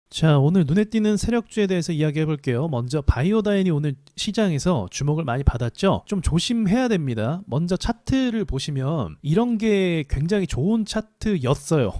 자, 오늘 눈에 띄는 세력주에 대해서 이야기해 볼게요. 먼저 바이오다인이 오늘 시장에서 주목을 많이 받았죠. 좀 조심해야 됩니다. 먼저 차트를 보시면 이런 게 굉장히 좋은 차트였어요.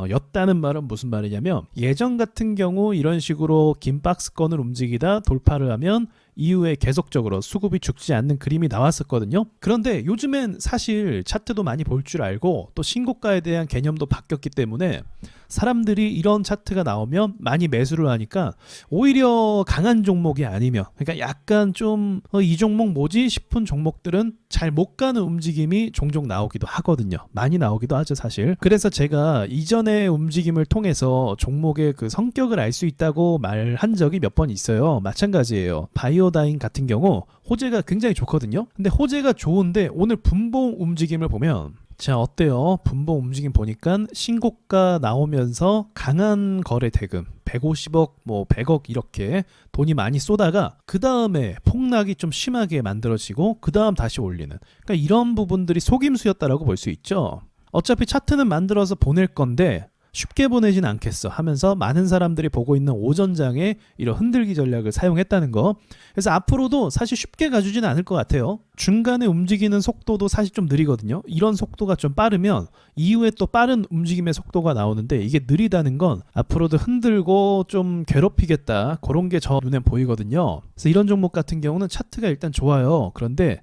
였다는 말은 무슨 말이냐면 예전 같은 경우 이런 식으로 긴 박스권을 움직이다 돌파를 하면 이후에 계속적으로 수급이 죽지 않는 그림이 나왔었거든요. 그런데 요즘엔 사실 차트도 많이 볼 줄 알고 또 신고가에 대한 개념도 바뀌었기 때문에 사람들이 이런 차트가 나오면 많이 매수를 하니까 오히려 강한 종목이 아니면, 그러니까 약간 좀 이 종목 뭐지 싶은 종목들은 잘 못 가는 움직임이 종종 나오기도 하거든요. 많이 나오기도 하죠, 사실. 그래서 제가 이전의 움직임을 통해서 종목의 그 성격을 알 수 있다고 말한 적이 몇 번 있어요. 마찬가지예요. 바이오다인 같은 경우 호재가 굉장히 좋거든요. 근데 호재가 좋은데 오늘 분봉 움직임을 보면, 자, 어때요? 분봉 움직임 보니까 신고가 나오면서 강한 거래 대금 150억 뭐 100억 이렇게 돈이 많이 쏘다가 그 다음에 폭락이 좀 심하게 만들어지고 그 다음 다시 올리는, 그러니까 이런 부분들이 속임수였다라고 볼 수 있죠. 어차피 차트는 만들어서 보낼 건데 쉽게 보내진 않겠어 하면서 많은 사람들이 보고 있는 오전장에 이런 흔들기 전략을 사용했다는 거. 그래서 앞으로도 사실 쉽게 가주진 않을 것 같아요. 중간에 움직이는 속도도 사실 좀 느리거든요. 이런 속도가 좀 빠르면 이후에 또 빠른 움직임의 속도가 나오는데, 이게 느리다는 건 앞으로도 흔들고 좀 괴롭히겠다, 그런 게 저 눈에 보이거든요. 그래서 이런 종목 같은 경우는 차트가 일단 좋아요. 그런데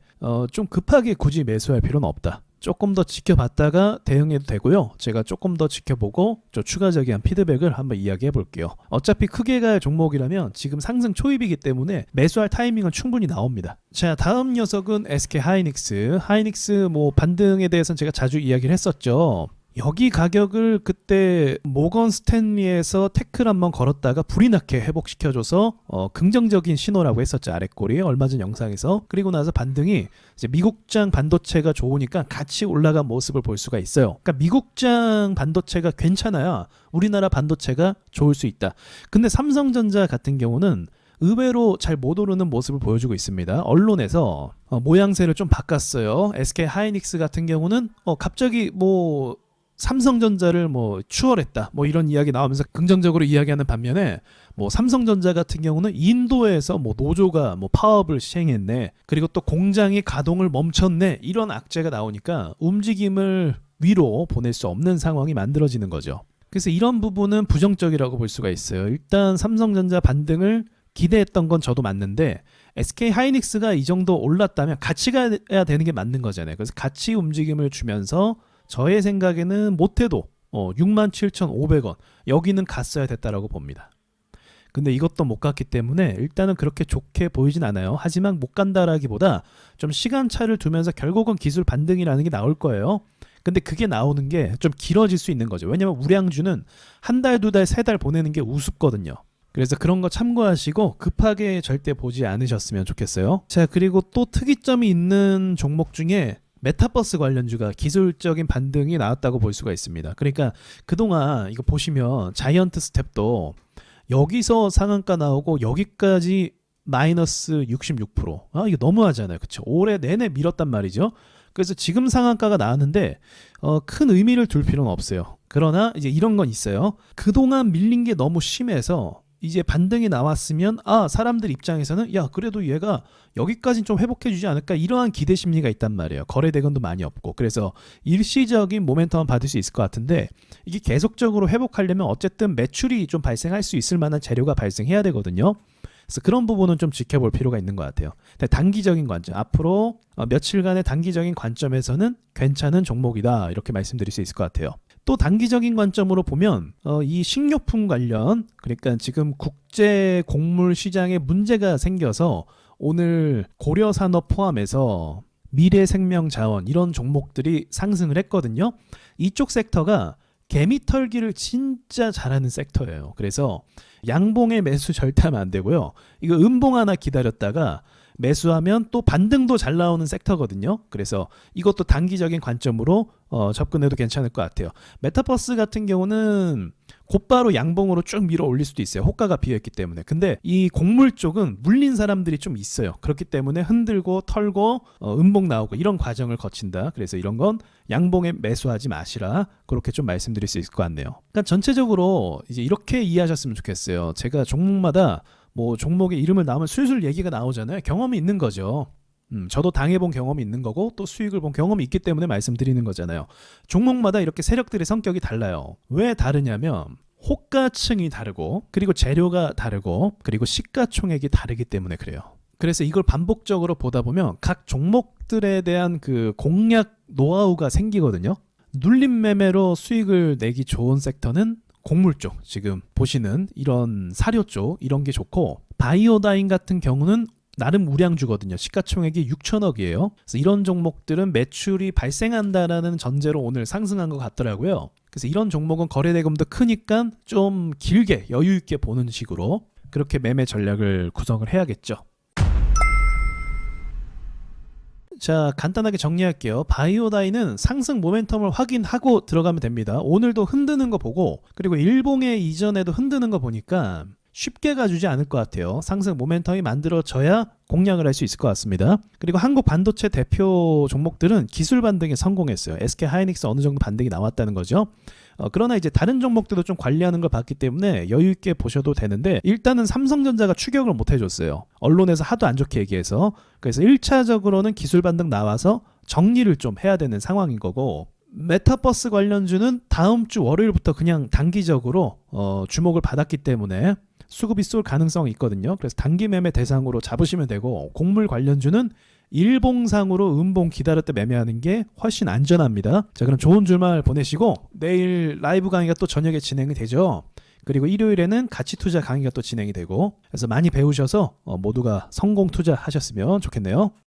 좀 급하게 굳이 매수할 필요는 없다. 조금 더 지켜봤다가 대응해도 되고요. 제가 조금 더 지켜보고 저 추가적인 피드백을 한번 이야기해 볼게요. 어차피 크게 갈 종목이라면 지금 상승 초입이기 때문에 매수할 타이밍은 충분히 나옵니다. 자, 다음 녀석은 SK 하이닉스. 하이닉스 뭐 반등에 대해서는 제가 자주 이야기를 했었죠. 여기 가격을 그때 모건 스탠리에서 태클 한번 걸었다가 불이 나게 회복시켜줘서 긍정적인 신호라고 했었죠. 아랫꼬리 얼마 전 영상에서. 그리고 나서 반등이 이제 미국장 반도체가 좋으니까 같이 올라간 모습을 볼 수가 있어요. 그러니까 미국장 반도체가 괜찮아야 우리나라 반도체가 좋을 수 있다. 근데 삼성전자 같은 경우는 의외로 잘 못 오르는 모습을 보여주고 있습니다. 언론에서 모양새를 좀 바꿨어요. SK 하이닉스 같은 경우는 갑자기 뭐 삼성전자를 뭐 추월했다, 뭐 이런 이야기 나오면서 긍정적으로 이야기하는 반면에, 뭐 삼성전자 같은 경우는 인도에서 뭐 노조가 뭐 파업을 시행했네, 그리고 또 공장이 가동을 멈췄네, 이런 악재가 나오니까 움직임을 위로 보낼 수 없는 상황이 만들어지는 거죠. 그래서 이런 부분은 부정적이라고 볼 수가 있어요. 일단 삼성전자 반등을 기대했던 건 저도 맞는데 SK 하이닉스가 이 정도 올랐다면 같이 가야 되는 게 맞는 거잖아요. 그래서 같이 움직임을 주면서 저의 생각에는 못해도 67,500원 여기는 갔어야 됐다라고 봅니다. 근데 이것도 못 갔기 때문에 일단은 그렇게 좋게 보이진 않아요. 하지만 못 간다라기보다 좀 시간차를 두면서 결국은 기술 반등이라는 게 나올 거예요. 근데 그게 나오는 게 좀 길어질 수 있는 거죠. 왜냐면 우량주는 한 달, 두 달, 세 달 보내는 게 우습거든요. 그래서 그런 거 참고하시고 급하게 절대 보지 않으셨으면 좋겠어요. 자, 그리고 또 특이점이 있는 종목 중에 메타버스 관련주가 기술적인 반등이 나왔다고 볼 수가 있습니다. 그러니까 그동안 이거 보시면 자이언트 스텝도 여기서 상한가 나오고 여기까지 마이너스 66%. 이거 너무하잖아요. 그쵸? 올해 내내 밀었단 말이죠. 그래서 지금 상한가가 나왔는데 큰 의미를 둘 필요는 없어요. 그러나 이제 이런 건 있어요. 그동안 밀린 게 너무 심해서 이제 반등이 나왔으면 사람들 입장에서는 야, 그래도 얘가 여기까지는 좀 회복해주지 않을까, 이러한 기대 심리가 있단 말이에요. 거래 대금도 많이 없고. 그래서 일시적인 모멘텀은 받을 수 있을 것 같은데, 이게 계속적으로 회복하려면 어쨌든 매출이 좀 발생할 수 있을 만한 재료가 발생해야 되거든요. 그래서 그런 부분은 좀 지켜볼 필요가 있는 것 같아요. 단기적인 관점, 앞으로 며칠간의 단기적인 관점에서는 괜찮은 종목이다, 이렇게 말씀드릴 수 있을 것 같아요. 또 단기적인 관점으로 보면 이 식료품 관련, 그러니까 지금 국제 곡물 시장에 문제가 생겨서 오늘 고려산업 포함해서 미래생명자원 이런 종목들이 상승을 했거든요. 이쪽 섹터가 개미 털기를 진짜 잘하는 섹터예요. 그래서 양봉의 매수 절대 하면 안 되고요. 이거 음봉 하나 기다렸다가 매수하면 또 반등도 잘 나오는 섹터거든요. 그래서 이것도 단기적인 관점으로 접근해도 괜찮을 것 같아요. 메타버스 같은 경우는 곧바로 양봉으로 쭉 밀어 올릴 수도 있어요. 호가가 비어있기 때문에. 근데 이 곡물 쪽은 물린 사람들이 좀 있어요. 그렇기 때문에 흔들고 털고 음봉 나오고 이런 과정을 거친다. 그래서 이런 건 양봉에 매수하지 마시라. 그렇게 좀 말씀드릴 수 있을 것 같네요. 그러니까 전체적으로 이제 이렇게 이해하셨으면 좋겠어요. 제가 종목마다 뭐 종목의 이름을 나오면 술술 얘기가 나오잖아요. 경험이 있는 거죠. 저도 당해본 경험이 있는 거고 또 수익을 본 경험이 있기 때문에 말씀드리는 거잖아요. 종목마다 이렇게 세력들의 성격이 달라요. 왜 다르냐면 호가층이 다르고 그리고 재료가 다르고 그리고 시가총액이 다르기 때문에 그래요. 그래서 이걸 반복적으로 보다 보면 각 종목들에 대한 그 공략 노하우가 생기거든요. 눌림 매매로 수익을 내기 좋은 섹터는 곡물 쪽, 지금 보시는 이런 사료 쪽 이런 게 좋고, 바이오다인 같은 경우는 나름 우량주거든요. 시가총액이 6천억이에요. 그래서 이런 종목들은 매출이 발생한다라는 전제로 오늘 상승한 것 같더라고요. 그래서 이런 종목은 거래대금도 크니까 좀 길게 여유 있게 보는 식으로 그렇게 매매 전략을 구성을 해야겠죠. 자, 간단하게 정리할게요. 바이오다이는 상승 모멘텀을 확인하고 들어가면 됩니다. 오늘도 흔드는 거 보고 그리고 일봉에 이전에도 흔드는 거 보니까 쉽게 가주지 않을 것 같아요. 상승 모멘텀이 만들어져야 공략을 할 수 있을 것 같습니다. 그리고 한국 반도체 대표 종목들은 기술 반등에 성공했어요. SK 하이닉스 어느 정도 반등이 나왔다는 거죠. 그러나 이제 다른 종목들도 좀 관리하는 걸 봤기 때문에 여유 있게 보셔도 되는데, 일단은 삼성전자가 추격을 못 해줬어요. 언론에서 하도 안 좋게 얘기해서. 그래서 1차적으로는 기술 반등 나와서 정리를 좀 해야 되는 상황인 거고, 메타버스 관련주는 다음 주 월요일부터 그냥 단기적으로 주목을 받았기 때문에 수급이 쏠 가능성이 있거든요. 그래서 단기 매매 대상으로 잡으시면 되고, 곡물 관련주는 일봉상으로 음봉 기다렸다 매매하는 게 훨씬 안전합니다. 자, 그럼 좋은 주말 보내시고 내일 라이브 강의가 또 저녁에 진행이 되죠. 그리고 일요일에는 가치 투자 강의가 또 진행이 되고, 그래서 많이 배우셔서 모두가 성공 투자하셨으면 좋겠네요.